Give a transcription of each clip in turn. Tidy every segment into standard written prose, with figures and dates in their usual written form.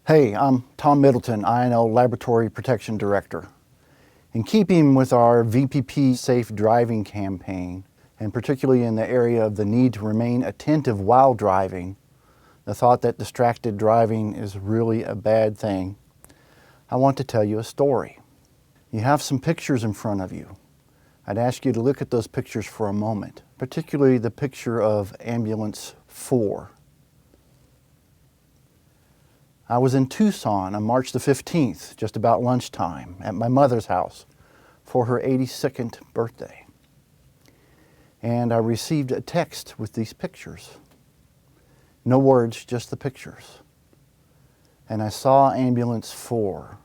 Hey, I'm Tom Middleton, INL Laboratory Protection Director. In keeping with our VPP Safe Driving campaign, and particularly in the area of the need to remain attentive while driving, the thought that distracted driving is really a bad thing, I want to tell you a story. You have some pictures in front of you. I'd ask you to look at those pictures for a moment, particularly the picture of Ambulance 4. I was in Tucson on March the 15th, just about lunchtime, at my mother's house for her 82nd birthday. And I received a text with these pictures. No words, just the pictures. And I saw Ambulance 4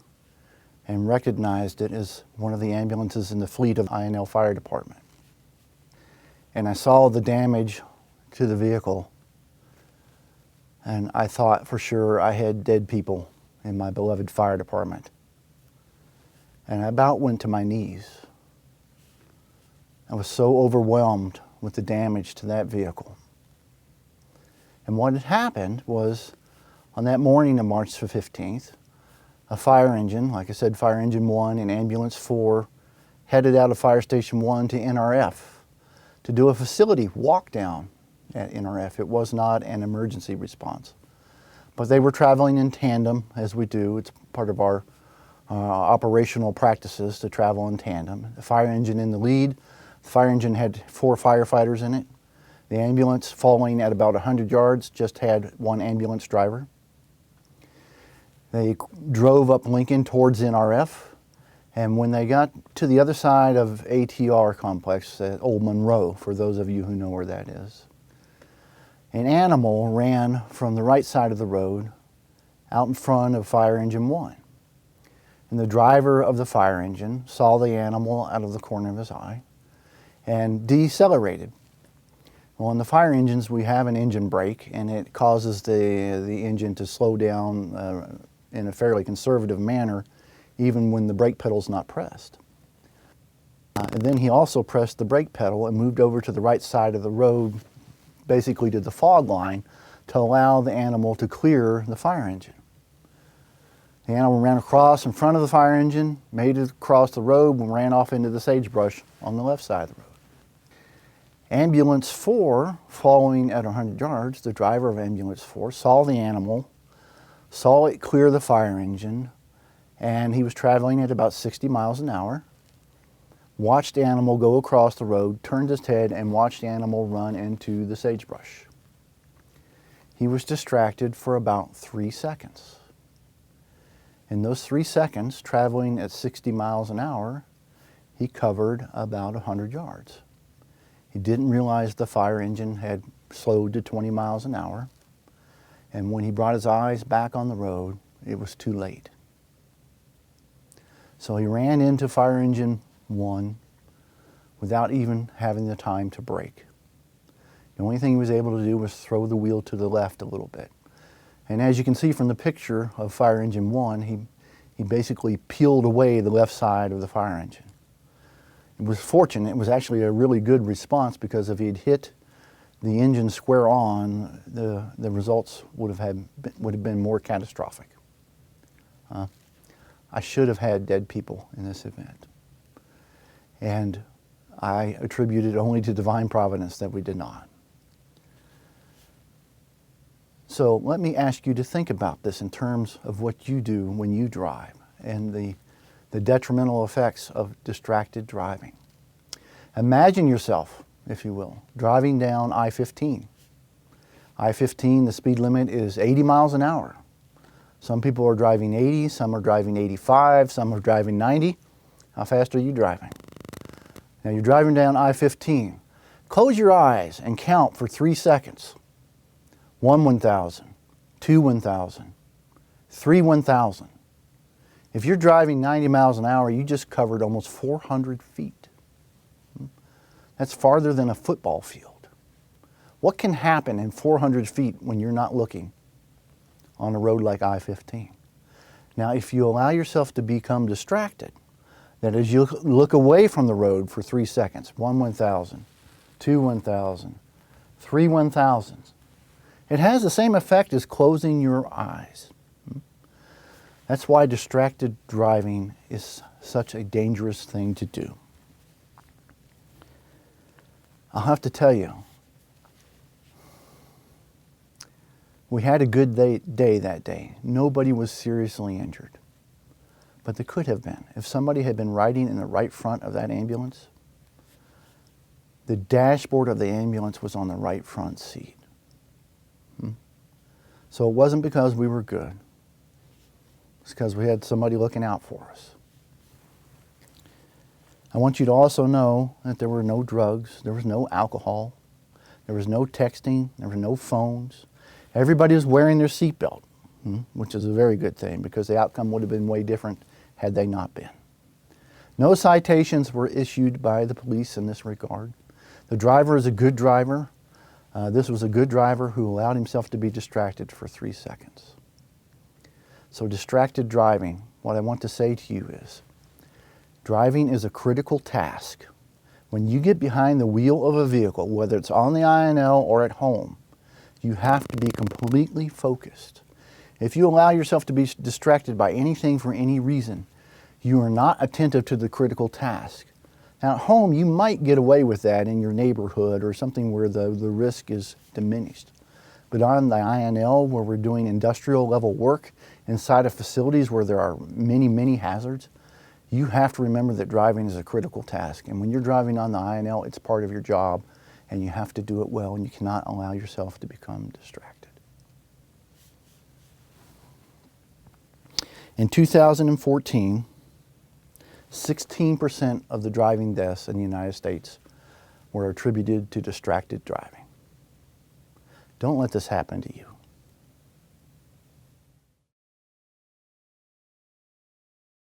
and recognized it as one of the ambulances in the fleet of INL Fire Department. And I saw the damage to the vehicle, and I thought for sure I had dead people in my beloved fire department. And I about went to my knees. I was so overwhelmed with the damage to that vehicle. And what had happened was, on that morning of March the 15th, a fire engine, like I said, Fire Engine 1 and Ambulance 4, headed out of Fire Station 1 to NRF to do a facility walk down at NRF. It was not an emergency response. But they were traveling in tandem, as we do. It's part of our operational practices to travel in tandem. The fire engine in the lead. The fire engine had 4 firefighters in it. The ambulance, following at about 100 yards, just had 1 ambulance driver. They drove up Lincoln towards NRF, and when they got to the other side of ATR complex at Old Monroe, for those of you who know where that is, an animal ran from the right side of the road out in front of Fire Engine 1. And the driver of the fire engine saw the animal out of the corner of his eye and decelerated. Well, in the fire engines, we have an engine brake, and it causes the engine to slow down in a fairly conservative manner, even when the brake pedal's not pressed. And then he also pressed the brake pedal and moved over to the right side of the road, basically to the fog line, to allow the animal to clear the fire engine. The animal ran across in front of the fire engine, made it across the road, and ran off into the sagebrush on the left side of the road. Ambulance 4, following at 100 yards, the driver of Ambulance 4 saw the animal, saw it clear the fire engine, and he was traveling at about 60 miles an hour, watched the animal go across the road, turned his head, and watched the animal run into the sagebrush. He was distracted for about 3 seconds. In those 3 seconds, traveling at 60 miles an hour, he covered about 100 yards. He didn't realize the fire engine had slowed to 20 miles an hour, and when he brought his eyes back on the road, it was too late. So he ran into Fire Engine 1 without even having the time to brake. The only thing he was able to do was throw the wheel to the left a little bit. And as you can see from the picture of Fire Engine 1, he basically peeled away the left side of the fire engine. It was fortunate. It was actually a really good response, because if he had hit the engine square on, the results would have been more catastrophic. I should have had dead people in this event. And I attribute it only to divine providence that we did not. So let me ask you to think about this in terms of what you do when you drive and the detrimental effects of distracted driving. Imagine yourself, if you will, driving down I-15. I-15, the speed limit is 80 miles an hour. Some people are driving 80, some are driving 85, some are driving 90. How fast are you driving? Now you're driving down I-15. Close your eyes and count for 3 seconds. 1 1,000, 2 1,000, 3 1,000. If you're driving 90 miles an hour, you just covered almost 400 feet. That's farther than a football field. What can happen in 400 feet when you're not looking on a road like I-15? Now, if you allow yourself to become distracted, that is, you look away from the road for 3 seconds, 1 1,000, 2 1,000, 3 1,000s. It has the same effect as closing your eyes. That's why distracted driving is such a dangerous thing to do. I'll have to tell you, we had a good day that day. Nobody was seriously injured. But they could have been. If somebody had been riding in the right front of that ambulance, the dashboard of the ambulance was on the right front seat. So it wasn't because we were good. It's because we had somebody looking out for us. I want you to also know that there were no drugs, there was no alcohol, there was no texting, there were no phones. Everybody was wearing their seatbelt, which is a very good thing because the outcome would have been way different had they not been. No citations were issued by the police in this regard. The driver is a good driver. This was a good driver who allowed himself to be distracted for 3 seconds. So distracted driving, what I want to say to you is, driving is a critical task. When you get behind the wheel of a vehicle, whether it's on the INL or at home, you have to be completely focused. If you allow yourself to be distracted by anything for any reason, you are not attentive to the critical task. Now at home, you might get away with that in your neighborhood or something where the risk is diminished. But on the INL, where we're doing industrial level work inside of facilities where there are many, many hazards, you have to remember that driving is a critical task. And when you're driving on the INL, it's part of your job and you have to do it well and you cannot allow yourself to become distracted. In 2014, 16% of the driving deaths in the United States were attributed to distracted driving. Don't let this happen to you.